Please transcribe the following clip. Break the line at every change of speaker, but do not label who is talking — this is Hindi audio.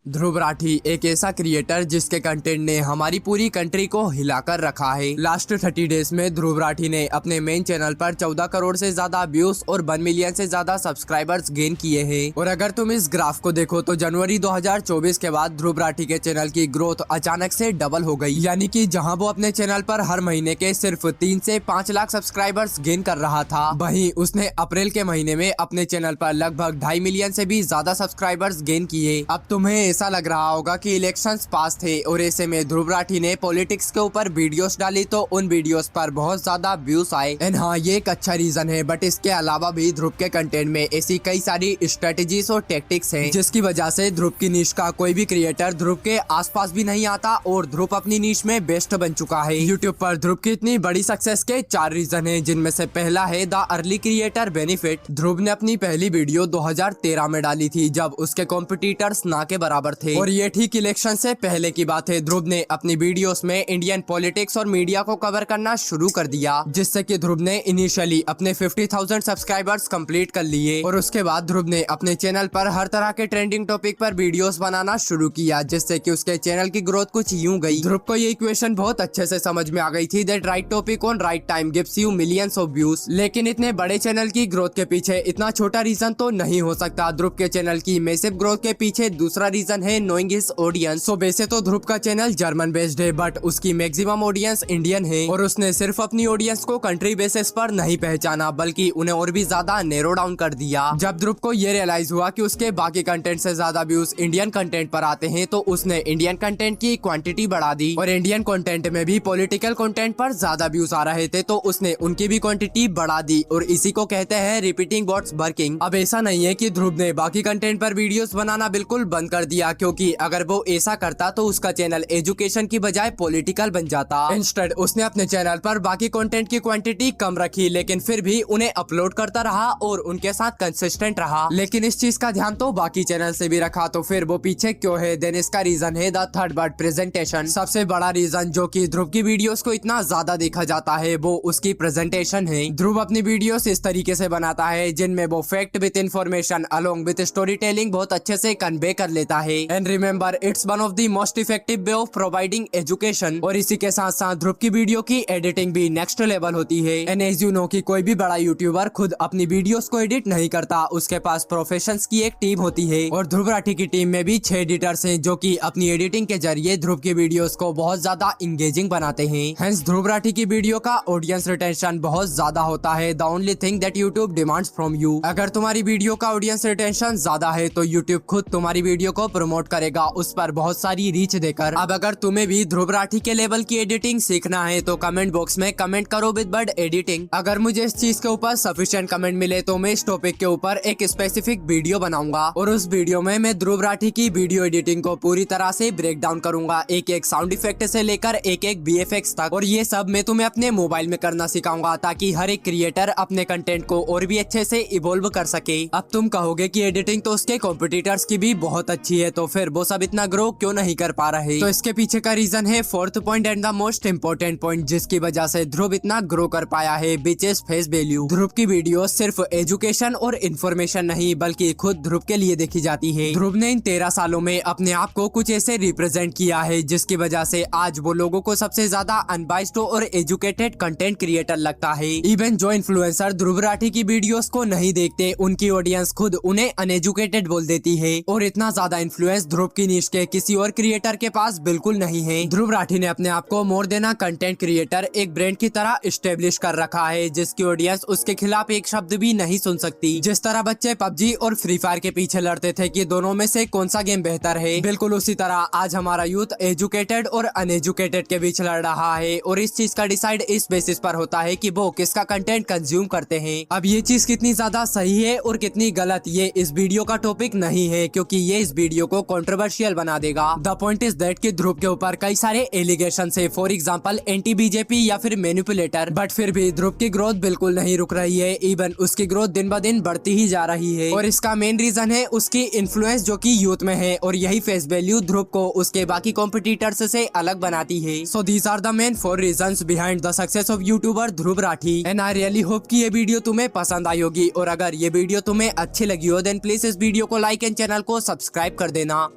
ध्रुव राठी एक ऐसा क्रिएटर जिसके कंटेंट ने हमारी पूरी कंट्री को हिलाकर रखा है। लास्ट 30 डेज में ध्रुव राठी ने अपने मेन चैनल पर 14 करोड़ से ज्यादा व्यूज और 1 मिलियन से ज्यादा सब्सक्राइबर्स गेन किए हैं। और अगर तुम इस ग्राफ को देखो तो जनवरी 2024 के बाद ध्रुव राठी के चैनल की ग्रोथ अचानक से डबल हो गई। यानी कि जहां वो अपने चैनल पर हर महीने के सिर्फ 3 से 5 लाख सब्सक्राइबर्स गेन कर रहा था, वहीं उसने अप्रैल के महीने में अपने चैनल पर लगभग 2.5 मिलियन से भी ज्यादा सब्सक्राइबर्स गेन किए। अब तुम्हें ऐसा लग रहा होगा कि इलेक्शंस पास थे और ऐसे में ध्रुव राठी ने पॉलिटिक्स के ऊपर वीडियोस डाली तो उन वीडियोस पर बहुत ज्यादा व्यूज आए। एंड हाँ, ये एक अच्छा रीजन है, बट इसके अलावा भी ध्रुव के कंटेंट में ऐसी कई सारी स्ट्रेटेजीज और टेक्टिक्स हैं जिसकी वजह से ध्रुव की नीश का कोई भी क्रिएटर ध्रुव के आसपास भी नहीं आता और ध्रुव अपनी नीश में बेस्ट बन चुका है। यूट्यूब पर ध्रुव की इतनी बड़ी सक्सेस के 4 रीजन है, जिनमें से पहला है द अर्ली क्रिएटर बेनिफिट। ध्रुव ने अपनी पहली वीडियो 2013 में डाली थी जब उसके कॉम्पिटिटर्स ना के बराबर थे और ये ठीक इलेक्शन से पहले की बात है। ध्रुव ने अपनी वीडियोस में इंडियन पॉलिटिक्स और मीडिया को कवर करना शुरू कर दिया, जिससे कि ध्रुव ने इनिशियली अपने 50,000 सब्सक्राइबर्स कंप्लीट कर लिए और उसके बाद ध्रुव ने अपने चैनल पर हर तरह के ट्रेंडिंग टॉपिक पर वीडियोस बनाना शुरू किया, जिससे कि उसके चैनल की ग्रोथ कुछ यूं गई। ध्रुव को ये इक्वेशन बहुत अच्छे से समझ में आ गई थी that right topic on right time gives you millions of views. लेकिन इतने बड़े चैनल की ग्रोथ के पीछे इतना छोटा रीजन तो नहीं हो सकता। ध्रुव के चैनल की मैसिव ग्रोथ के पीछे दूसरा रीजन है नोइंग हिज ऑडियंस। सो वैसे तो ध्रुव का चैनल जर्मन बेस्ड है, बट उसकी मैक्सिमम ऑडियंस इंडियन है और उसने सिर्फ अपनी ऑडियंस को कंट्री बेसिस पर नहीं पहचाना बल्कि उन्हें और भी ज्यादा नैरो डाउन कर दिया। जब ध्रुव को ये रियलाइज हुआ कि उसके बाकी कंटेंट से ज्यादा व्यूज इंडियन कंटेंट पर आते हैं तो उसने इंडियन कंटेंट की क्वांटिटी बढ़ा दी और इंडियन कंटेंट में भी पॉलिटिकल कंटेंट पर ज्यादा व्यूज आ रहे थे तो उसने उनकी भी क्वांटिटी बढ़ा दी और इसी को कहते हैं रिपीटिंग व्हाट्स वर्किंग। अब ऐसा नहीं है कि ध्रुव ने बाकी कंटेंट पर वीडियोस बनाना बिल्कुल बंद कर दिया, क्योंकि अगर वो ऐसा करता तो उसका चैनल एजुकेशन की बजाय पॉलिटिकल बन जाता। इंस्टेड उसने अपने चैनल पर बाकी कंटेंट की क्वांटिटी कम रखी, लेकिन फिर भी उन्हें अपलोड करता रहा और उनके साथ कंसिस्टेंट रहा। लेकिन इस चीज का ध्यान तो बाकी चैनल से भी रखा, तो फिर वो पीछे क्यों है? देन इसका रीजन है द थर्ड वर्ड प्रेजेंटेशन। सबसे बड़ा रीजन जो कि ध्रुव की वीडियोस को इतना ज्यादा देखा जाता है वो उसकी प्रेजेंटेशन है। ध्रुव अपनी वीडियोस इस तरीके से बनाता है जिनमें वो fact with information along with story telling बहुत अच्छे से कन्वे कर लेता है। And remember, it's one of the most effective way of providing education. और इसी के साथ साथ ध्रुव की वीडियो की एडिटिंग भी नेक्स्ट लेवल होती है। एंड एज यू नो कि कोई भी बड़ा यूट्यूबर खुद अपनी वीडियोस को एडिट नहीं करता, उसके पास प्रोफेशनल्स की एक टीम होती है और ध्रुव राठी की टीम में भी 6 एडिटर्स हैं जो कि अपनी एडिटिंग के जरिए ध्रुव की वीडियोस को बहुत ज्यादा इंगेजिंग बनाते हैं। हेंस ध्रुव राठी की वीडियो का ऑडियंस रिटेंशन बहुत ज्यादा होता है। The only thing that YouTube demands from you, अगर तुम्हारी वीडियो का ऑडियंस रिटेंशन ज्यादा है तो यूट्यूब खुद तुम्हारी वीडियो को प्रमोट करेगा उस पर बहुत सारी रीच देकर। अब अगर तुम्हें भी ध्रुव राठी के लेवल की एडिटिंग सीखना है तो कमेंट बॉक्स में कमेंट करो विद वर्ड एडिटिंग। अगर मुझे इस चीज के ऊपर सफिशिएंट कमेंट मिले तो मैं इस टॉपिक के ऊपर एक स्पेसिफिक वीडियो बनाऊंगा और उस वीडियो में मैं ध्रुव राठी की वीडियो एडिटिंग को पूरी तरह से ब्रेक डाउन करूंगा, एक एक साउंड इफेक्ट से लेकर एक एक VFX तक। और ये सब मैं तुम्हें अपने मोबाइल में करना सिखाऊंगा ताकि हर एक क्रिएटर अपने कंटेंट को और भी अच्छे से इवोल्व कर सके। अब तुम कहोगे कि एडिटिंग तो उसके कॉम्पिटिटर्स की भी बहुत अच्छी है, तो फिर वो सब इतना ग्रो क्यों नहीं कर पा रहे? तो इसके पीछे का रीजन है fourth point and the most important point जिसकी वजह से ध्रुव इतना ग्रो कर पाया है, विच इज फेस वैल्यू। ध्रुव की वीडियो सिर्फ एजुकेशन और इन्फॉर्मेशन नहीं बल्कि खुद ध्रुव के लिए देखी जाती है। ध्रुव ने इन 13 सालों में अपने आप को कुछ ऐसे रिप्रेजेंट किया है जिसकी वजह से आज वो लोगों को सबसे ज्यादा अनबाइस्ड और एजुकेटेड कंटेंट क्रिएटर लगता है। इवन जो इन्फ्लुएंसर ध्रुव राठी की वीडियोस को नहीं देखते उनकी ऑडियंस खुद उन्हें अनएजुकेटेड बोल देती है और इतना ज्यादा इन्फ्लुएंस ध्रुव की नीश के किसी और क्रिएटर के पास बिल्कुल नहीं है। ध्रुव राठी ने अपने आप को more than a content creator एक ब्रांड की तरह स्टेब्लिश कर रखा है जिसकी ऑडियंस उसके खिलाफ एक शब्द भी नहीं सुन सकती। जिस तरह बच्चे पबजी और फ्री फायर के पीछे लड़ते थे कि दोनों में से कौन सा गेम बेहतर है, बिल्कुल उसी तरह आज हमारा यूथ एजुकेटेड और अनएजुकेटेड के बीच लड़ रहा है और इस चीज का डिसाइड इस बेसिस पर होता है कि वो किसका कंटेंट कंज्यूम करते हैं। अब ये चीज कितनी ज्यादा सही है और कितनी गलत ये इस वीडियो का टॉपिक नहीं है, क्योंकि ये इस वीडियो को कंट्रोवर्शियल बना देगा। द पॉइंट इज दैट कि ध्रुव के ऊपर कई सारे एलिगेशन है, फॉर एग्जांपल एंटी बीजेपी या फिर मैनिपुलेटर, बट फिर भी ध्रुव की ग्रोथ बिल्कुल नहीं रुक रही है। इवन उसकी ग्रोथ दिन ब दिन बढ़ती ही जा रही है और इसका मेन रीजन है उसकी इन्फ्लुएंस जो कि यूथ में है और यही फेस वैल्यू ध्रुव को उसके बाकी कॉम्पिटिटर्स से अलग बनाती है। So these are the main 4 reasons behind the success of YouTuber Dhruv Rathee. And I really hope कि ये वीडियो तुम्हें पसंद आई होगी और अगर ये वीडियो तुम्हें अच्छी लगी हो देन प्लीज इस वीडियो को लाइक एंड चैनल को सब्सक्राइब कर देना।